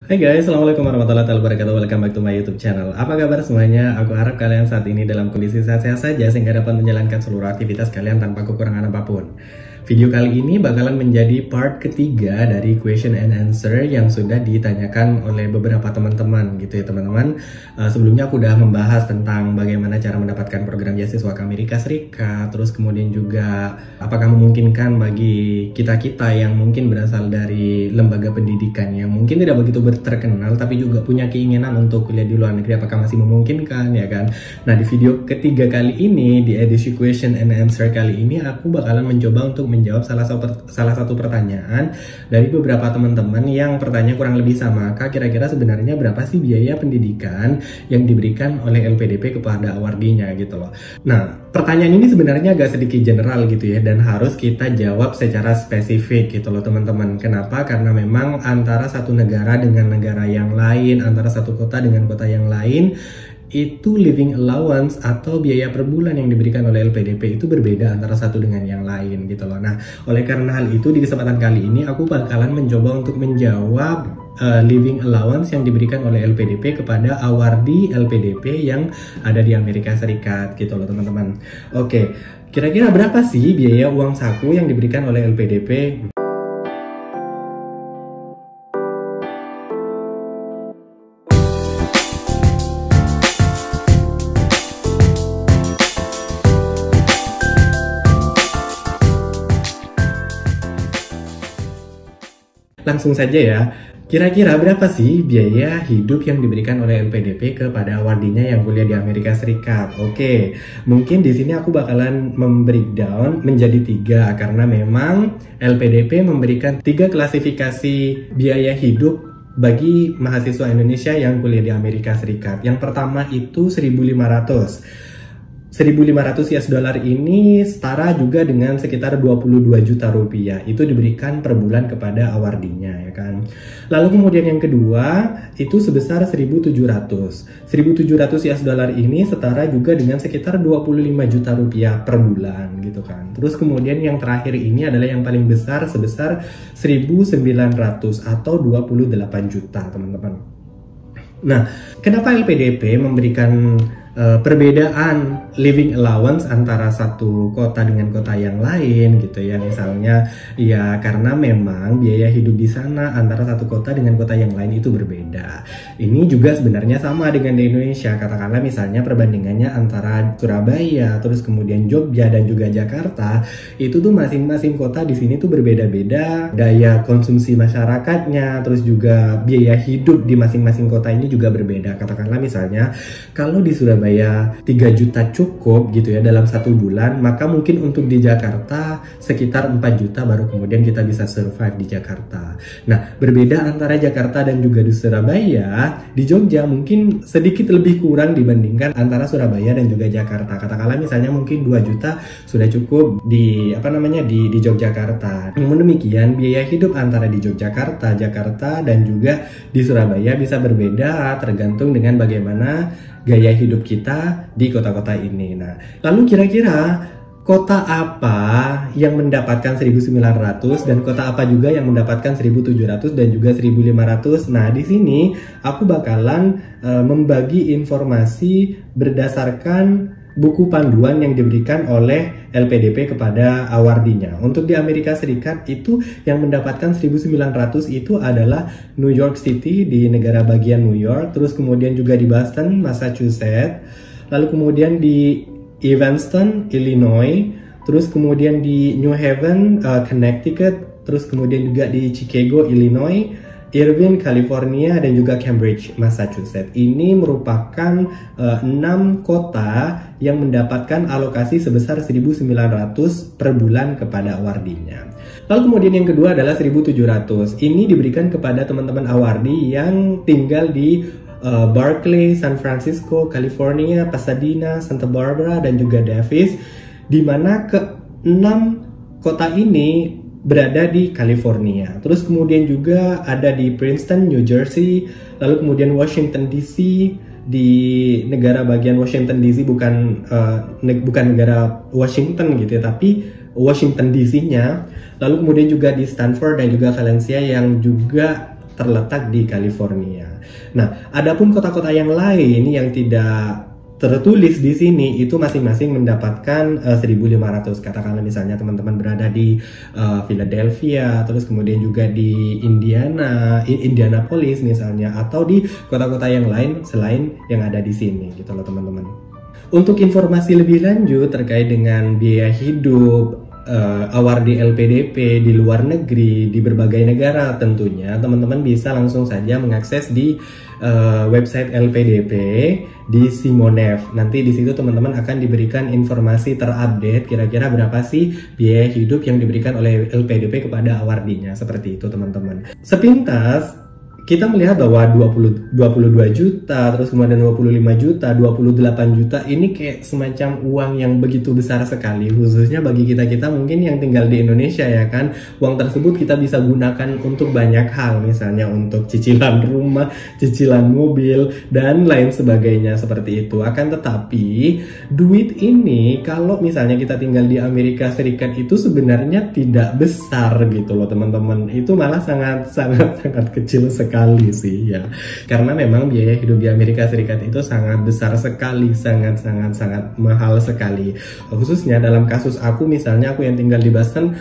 Hai guys, Assalamualaikum warahmatullahi wabarakatuh. Welcome back to my YouTube channel. Apa kabar semuanya? Aku harap kalian saat ini dalam kondisi sehat-sehat saja sehingga dapat menjalankan seluruh aktivitas kalian tanpa kekurangan apapun. Video kali ini bakalan menjadi part ketiga dari question and answer yang sudah ditanyakan oleh beberapa teman-teman gitu ya teman-teman. Sebelumnya aku udah membahas tentang bagaimana cara mendapatkan program beasiswa ke Amerika Serikat, terus kemudian juga apakah memungkinkan bagi kita-kita yang mungkin berasal dari lembaga pendidikan yang mungkin tidak begitu terkenal tapi juga punya keinginan untuk kuliah di luar negeri, apakah masih memungkinkan ya kan. Nah, di video ketiga kali ini, di edisi question and answer kali ini, aku bakalan mencoba untuk menjawab salah satu pertanyaan dari beberapa teman-teman yang pertanyaan kurang lebih sama. Kak, kira-kira sebenarnya berapa sih biaya pendidikan yang diberikan oleh LPDP kepada awardinya gitu loh. Nah, pertanyaan ini sebenarnya agak sedikit general gitu ya, dan harus kita jawab secara spesifik gitu loh teman-teman. Kenapa? Karena memang antara satu negara dengan negara yang lain, antara satu kota dengan kota yang lain, itu living allowance atau biaya per bulan yang diberikan oleh LPDP itu berbeda antara satu dengan yang lain gitu loh. Nah, oleh karena hal itu di kesempatan kali ini aku bakalan mencoba untuk menjawab living allowance yang diberikan oleh LPDP kepada awardi LPDP yang ada di Amerika Serikat gitu loh teman-teman. Oke, kira-kira berapa sih biaya uang saku yang diberikan oleh LPDP? Langsung saja ya, kira-kira berapa sih biaya hidup yang diberikan oleh LPDP kepada awardinya yang kuliah di Amerika Serikat? Oke, mungkin di sini aku bakalan membreakdown menjadi 3 karena memang LPDP memberikan 3 klasifikasi biaya hidup bagi mahasiswa Indonesia yang kuliah di Amerika Serikat. Yang pertama itu 1.500 US dollar ini setara juga dengan sekitar 22 juta rupiah. Itu diberikan per bulan kepada awardinya ya kan. Lalu kemudian yang kedua itu sebesar 1.700 US dollar ini setara juga dengan sekitar 25 juta rupiah per bulan gitu kan. Terus kemudian yang terakhir ini adalah yang paling besar sebesar 1.900 atau 28 juta teman-teman. Nah, kenapa LPDP memberikan perbedaan living allowance antara satu kota dengan kota yang lain gitu ya, misalnya ya karena memang biaya hidup di sana antara satu kota dengan kota yang lain itu berbeda. Ini juga sebenarnya sama dengan di Indonesia, katakanlah misalnya perbandingannya antara Surabaya terus kemudian Jogja dan juga Jakarta, itu tuh masing-masing kota di sini tuh berbeda-beda daya konsumsi masyarakatnya, terus juga biaya hidup di masing-masing kota ini juga berbeda. Katakanlah misalnya kalau di Surabaya 3 juta cukup gitu ya dalam satu bulan, maka mungkin untuk di Jakarta sekitar 4 juta baru kemudian kita bisa survive di Jakarta. Nah, berbeda antara Jakarta dan juga di Surabaya, di Jogja mungkin sedikit lebih kurang dibandingkan antara Surabaya dan juga Jakarta. Katakanlah misalnya mungkin 2 juta sudah cukup di di Yogyakarta. Namun demikian biaya hidup antara di Yogyakarta, Jakarta dan juga di Surabaya bisa berbeda tergantung dengan bagaimana gaya hidup kita di kota-kota ini. Nah, lalu kira-kira kota apa yang mendapatkan 1.900 dan kota apa juga yang mendapatkan 1.700 dan juga 1.500? Nah, di sini aku bakalan membagi informasi berdasarkan buku panduan yang diberikan oleh LPDP kepada awardinya. Untuk di Amerika Serikat itu yang mendapatkan 1.900 itu adalah New York City di negara bagian New York, terus kemudian juga di Boston, Massachusetts, lalu kemudian di Evanston, Illinois, terus kemudian di New Haven, Connecticut, terus kemudian juga di Chicago, Illinois, Irvine, California, dan juga Cambridge, Massachusetts. Ini merupakan 6 kota yang mendapatkan alokasi sebesar 1.900 per bulan kepada awardinya. Lalu kemudian yang kedua adalah 1.700. Ini diberikan kepada teman-teman awardi yang tinggal di Berkeley, San Francisco, California, Pasadena, Santa Barbara, dan juga Davis, di mana ke-6 kota ini berada di California. Terus kemudian juga ada di Princeton, New Jersey, lalu kemudian Washington DC, di negara bagian Washington DC bukan negara Washington gitu ya, tapi Washington DC-nya. Lalu kemudian juga di Stanford dan juga Valencia yang juga terletak di California. Nah, adapun kota-kota yang lain yang tidak tertulis di sini itu masing-masing mendapatkan 1.500. Katakanlah misalnya teman-teman berada di Philadelphia, terus kemudian juga di Indianapolis misalnya, atau di kota-kota yang lain selain yang ada di sini gitu loh teman-teman. Untuk informasi lebih lanjut terkait dengan biaya hidup awardee LPDP di luar negeri, di berbagai negara tentunya, teman-teman bisa langsung saja mengakses di website LPDP di Simonev. Nanti di situ teman-teman akan diberikan informasi terupdate kira-kira berapa sih biaya hidup yang diberikan oleh LPDP kepada awardinya, seperti itu teman-teman. Sepintas kita melihat bahwa 22 juta, terus kemudian 25 juta, 28 juta ini kayak semacam uang yang begitu besar sekali, khususnya bagi kita-kita mungkin yang tinggal di Indonesia ya kan. Uang tersebut kita bisa gunakan untuk banyak hal, misalnya untuk cicilan rumah, cicilan mobil, dan lain sebagainya seperti itu. Akan tetapi, duit ini kalau misalnya kita tinggal di Amerika Serikat itu sebenarnya tidak besar gitu loh teman-teman. Itu malah sangat kecil sekali sih ya, karena memang biaya hidup di Amerika Serikat itu sangat besar sekali, sangat mahal sekali. Khususnya dalam kasus aku, misalnya aku yang tinggal di Boston,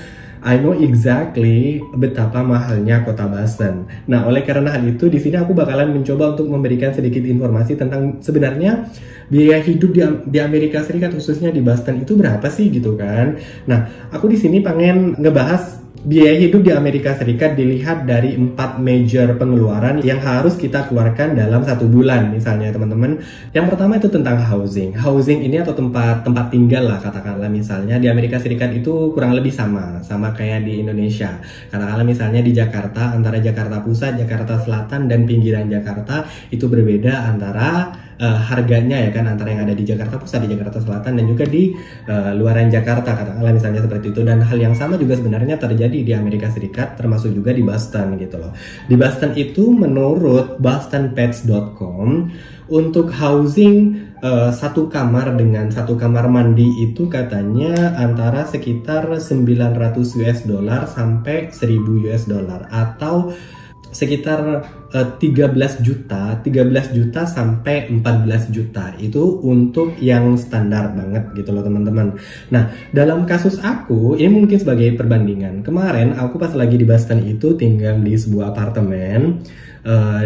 I know exactly betapa mahalnya kota Boston. Nah, oleh karena hal itu di sini aku bakalan mencoba untuk memberikan sedikit informasi tentang sebenarnya biaya hidup di Amerika Serikat, khususnya di Boston itu berapa sih gitu kan. Nah, aku di sini pengen ngebahas biaya hidup di Amerika Serikat dilihat dari 4 major pengeluaran yang harus kita keluarkan dalam 1 bulan misalnya teman-teman. Yang pertama itu tentang housing. Housing ini atau tempat tinggal lah katakanlah, misalnya di Amerika Serikat itu kurang lebih sama kayak di Indonesia. Katakanlah misalnya di Jakarta, antara Jakarta Pusat, Jakarta Selatan, dan pinggiran Jakarta itu berbeda antara harganya ya kan, antara yang ada di Jakarta Pusat, di Jakarta Selatan, dan juga di luaran Jakarta katakanlah misalnya seperti itu. Dan hal yang sama juga sebenarnya terjadi di Amerika Serikat, termasuk juga di Boston gitu loh. Di Boston itu menurut bostonpets.com untuk housing 1 kamar dengan 1 kamar mandi itu katanya antara sekitar 900 US dollar sampai 1000 US dollar, atau sekitar 13 juta sampai 14 juta itu untuk yang standar banget gitu loh teman-teman. Nah, dalam kasus aku ini mungkin sebagai perbandingan, kemarin aku pas lagi di Boston itu tinggal di sebuah apartemen.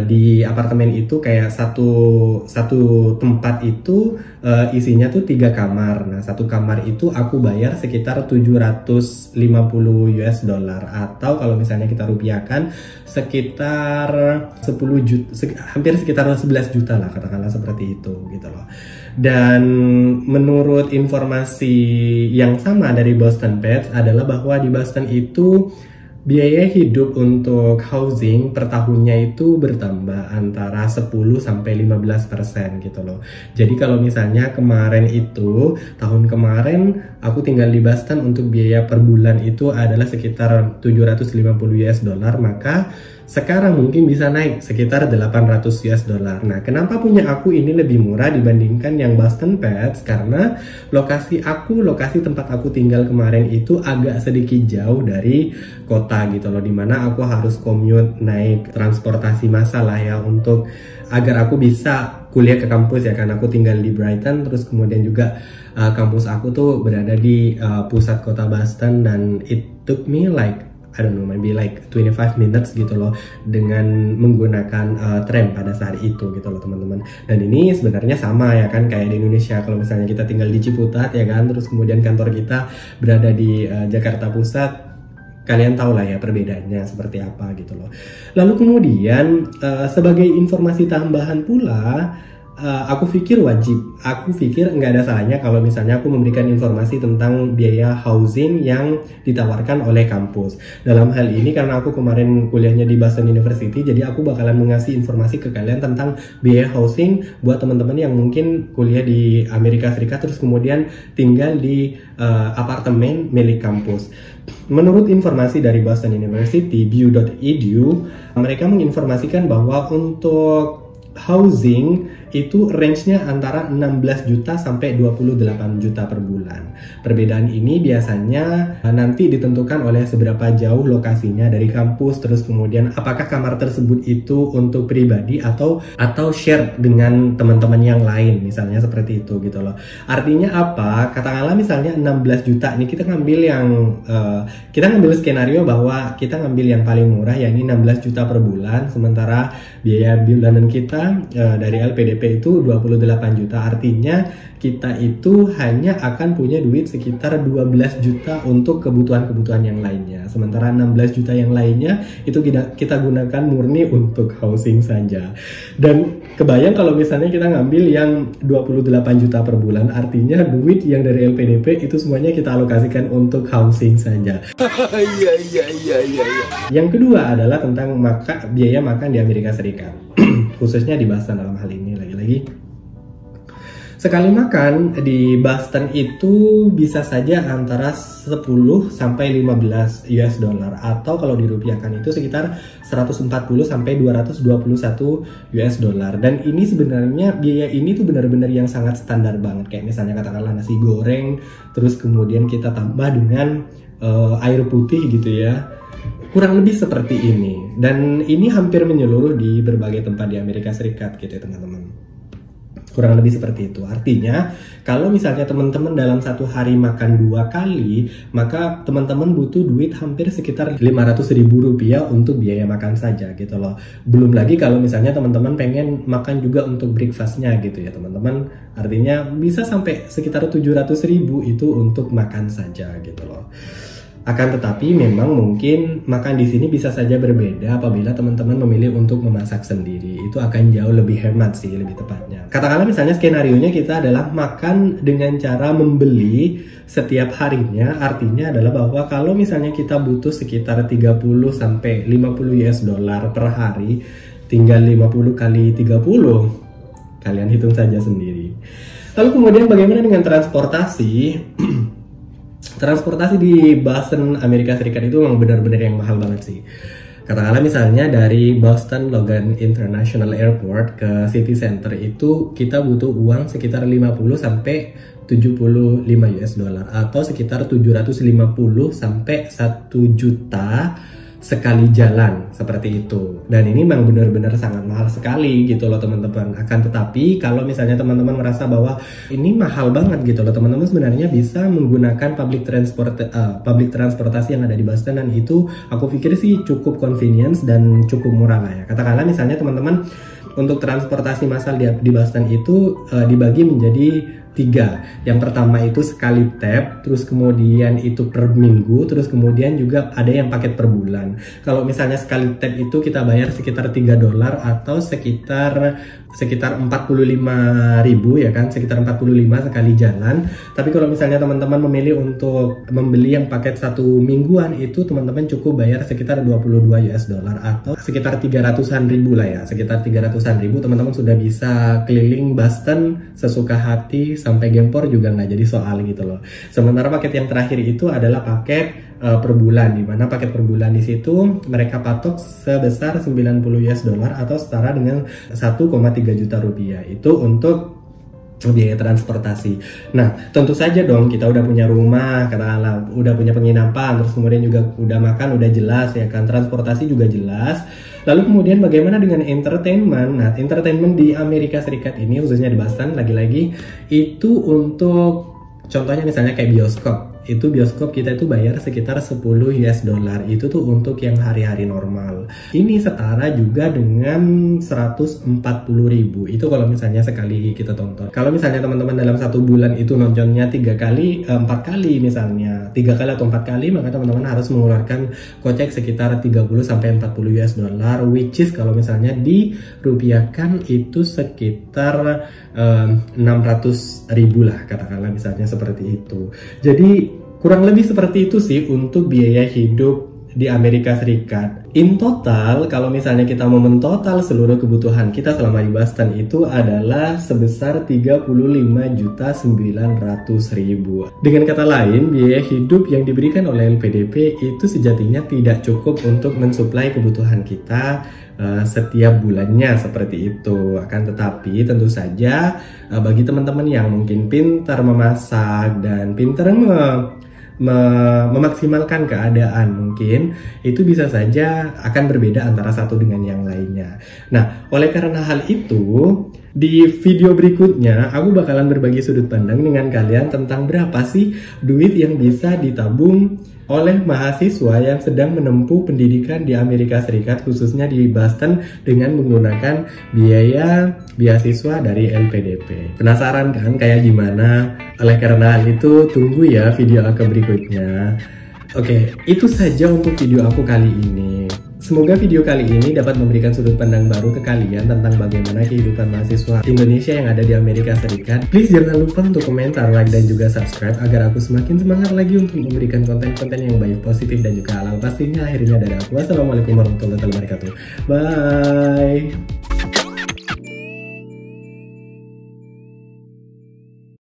Di apartemen itu kayak satu tempat itu isinya tuh 3 kamar. Nah, 1 kamar itu aku bayar sekitar 750 US dollar, atau kalau misalnya kita rupiahkan sekitar 10 juta, hampir sekitar 11 juta lah katakanlah seperti itu gitu loh. Dan menurut informasi yang sama dari Boston Pets adalah bahwa di Boston itu biaya hidup untuk housing per tahunnya itu bertambah antara 10 sampai 15% gitu loh. Jadi kalau misalnya tahun kemarin aku tinggal di Boston, untuk biaya per bulan itu adalah sekitar 750 US dollar, maka sekarang mungkin bisa naik sekitar 800 US dollar. Nah, kenapa punya aku ini lebih murah dibandingkan yang Boston Pets? Karena lokasi tempat aku tinggal kemarin itu agak sedikit jauh dari kota gitu loh, dimana aku harus commute naik transportasi massal lah ya, untuk agar aku bisa kuliah ke kampus ya kan. Aku tinggal di Brighton, terus kemudian juga kampus aku tuh berada di pusat kota Boston, dan it took me like I don't know, maybe like 25 minutes gitu loh dengan menggunakan tram pada saat itu gitu loh teman-teman. Dan ini sebenarnya sama ya kan kayak di Indonesia, kalau misalnya kita tinggal di Ciputat ya kan, terus kemudian kantor kita berada di Jakarta Pusat, kalian tahu lah ya perbedaannya seperti apa gitu loh. Lalu kemudian sebagai informasi tambahan pula, aku pikir nggak ada salahnya kalau misalnya aku memberikan informasi tentang biaya housing yang ditawarkan oleh kampus. Dalam hal ini karena aku kemarin kuliahnya di Boston University, jadi aku bakalan mengasih informasi ke kalian tentang biaya housing buat teman-teman yang mungkin kuliah di Amerika Serikat terus kemudian tinggal di apartemen milik kampus. Menurut informasi dari Boston University, bu.edu, mereka menginformasikan bahwa untuk housing itu range-nya antara 16 juta sampai 28 juta per bulan. Perbedaan ini biasanya nanti ditentukan oleh seberapa jauh lokasinya dari kampus, terus kemudian apakah kamar tersebut itu untuk pribadi atau share dengan teman-teman yang lain, misalnya seperti itu gitu loh. Artinya apa? Katakanlah misalnya 16 juta nih, kita ngambil skenario bahwa kita ngambil yang paling murah, yakni 16 juta per bulan, sementara biaya bulanan kita dari LPDP itu 28 juta. Artinya kita itu hanya akan punya duit sekitar 12 juta untuk kebutuhan-kebutuhan yang lainnya. Sementara 16 juta yang lainnya itu kita gunakan murni untuk housing saja. Dan kebayang kalau misalnya kita ngambil yang 28 juta per bulan, artinya duit yang dari LPDP itu semuanya kita alokasikan untuk housing saja. Iya. Yang kedua adalah tentang biaya makan di Amerika Serikat. Khususnya di Boston dalam hal ini, lagi-lagi sekali makan di Boston itu bisa saja antara 10 sampai 15 US dollar, atau kalau dirupiahkan itu sekitar 140 sampai 221 US dollar. Dan ini sebenarnya biaya ini tuh benar-benar yang sangat standar banget, kayak misalnya katakanlah nasi goreng terus kemudian kita tambah dengan air putih gitu ya. Kurang lebih seperti ini, dan ini hampir menyeluruh di berbagai tempat di Amerika Serikat gitu ya teman-teman. Kurang lebih seperti itu. Artinya kalau misalnya teman-teman dalam satu hari makan 2 kali, maka teman-teman butuh duit hampir sekitar 500.000 rupiah untuk biaya makan saja gitu loh. Belum lagi kalau misalnya teman-teman pengen makan juga untuk breakfastnya gitu ya teman-teman. Artinya bisa sampai sekitar 700.000 itu untuk makan saja gitu loh. Akan tetapi memang mungkin makan di sini bisa saja berbeda apabila teman-teman memilih untuk memasak sendiri. Itu akan jauh lebih hemat sih, lebih tepatnya. Katakanlah misalnya skenarionya kita adalah makan dengan cara membeli setiap harinya. Artinya adalah bahwa kalau misalnya kita butuh sekitar 30 sampai 50 US dollar per hari, tinggal 50 kali 30, kalian hitung saja sendiri. Lalu kemudian bagaimana dengan transportasi? Transportasi di Boston, Amerika Serikat itu memang benar-benar yang mahal banget sih. Katakanlah misalnya dari Boston Logan International Airport ke City Center itu kita butuh uang sekitar 50 sampai 75 US dollar, atau sekitar 750 sampai 1 juta sekali jalan, seperti itu. Dan ini memang benar-benar sangat mahal sekali gitu loh teman-teman. Akan tetapi kalau misalnya teman-teman merasa bahwa ini mahal banget gitu loh, teman-teman sebenarnya bisa menggunakan public transportasi yang ada di Boston, dan itu aku pikir sih cukup convenience dan cukup murah lah ya. Katakanlah misalnya teman-teman untuk transportasi massal di Boston itu dibagi menjadi 3. Yang pertama itu sekali tap, terus kemudian itu per minggu, terus kemudian juga ada yang paket per bulan. Kalau misalnya sekali tap itu kita bayar sekitar $3 atau sekitar 45.000 ya kan, sekitar 45 sekali jalan. Tapi kalau misalnya teman-teman memilih untuk membeli yang paket 1 mingguan, itu teman-teman cukup bayar sekitar 22 US dollar atau sekitar 300-an ribu lah ya, sekitar 300-an ribu teman-teman sudah bisa keliling Boston sesuka hati, sampai gempor juga nggak jadi soal gitu loh. Sementara paket yang terakhir itu adalah paket per bulan, dimana paket per bulan di situ mereka patok sebesar 90 US dollar atau setara dengan 1,3 juta rupiah. Itu untuk biaya transportasi. Nah, tentu saja dong kita udah punya rumah, katakanlah udah punya penginapan, terus kemudian juga udah makan, udah jelas ya kan, transportasi juga jelas. Lalu kemudian bagaimana dengan entertainment? Nah, entertainment di Amerika Serikat ini, khususnya di Boston, lagi-lagi itu untuk contohnya misalnya kayak bioskop. Itu bioskop kita itu bayar sekitar 10 US dollar. Itu tuh untuk yang hari-hari normal. Ini setara juga dengan 140.000. Itu kalau misalnya sekali kita tonton. Kalau misalnya teman-teman dalam 1 bulan itu nontonnya 4 kali misalnya, 3 kali atau 4 kali, maka teman-teman harus mengeluarkan kocek sekitar 30 sampai 40 US dollar, which is kalau misalnya dirupiahkan itu sekitar 600.000 lah, katakanlah misalnya seperti itu. Jadi kurang lebih seperti itu sih untuk biaya hidup di Amerika Serikat. In total, kalau misalnya kita mau mentotal seluruh kebutuhan kita selama di Boston itu adalah sebesar 35.900.000. Dengan kata lain, biaya hidup yang diberikan oleh LPDP itu sejatinya tidak cukup untuk mensuplai kebutuhan kita setiap bulannya seperti itu. Akan tetapi tentu saja bagi teman-teman yang mungkin pintar memasak dan pintar memaksimalkan keadaan, mungkin itu bisa saja akan berbeda antara satu dengan yang lainnya. Nah, oleh karena hal itu, di video berikutnya aku bakalan berbagi sudut pandang dengan kalian tentang berapa sih duit yang bisa ditabung oleh mahasiswa yang sedang menempuh pendidikan di Amerika Serikat, khususnya di Boston, dengan menggunakan biaya beasiswa dari LPDP. Penasaran kan kayak gimana? Oleh karena hal itu, tunggu ya video aku berikutnya. Oke, itu saja untuk video aku kali ini. Semoga video kali ini dapat memberikan sudut pandang baru ke kalian tentang bagaimana kehidupan mahasiswa Indonesia yang ada di Amerika Serikat. Please jangan lupa untuk komentar, like, dan juga subscribe agar aku semakin semangat lagi untuk memberikan konten-konten yang baik, positif, dan juga halal pastinya. Akhirnya dari aku, wassalamualaikum warahmatullahi wabarakatuh. Bye!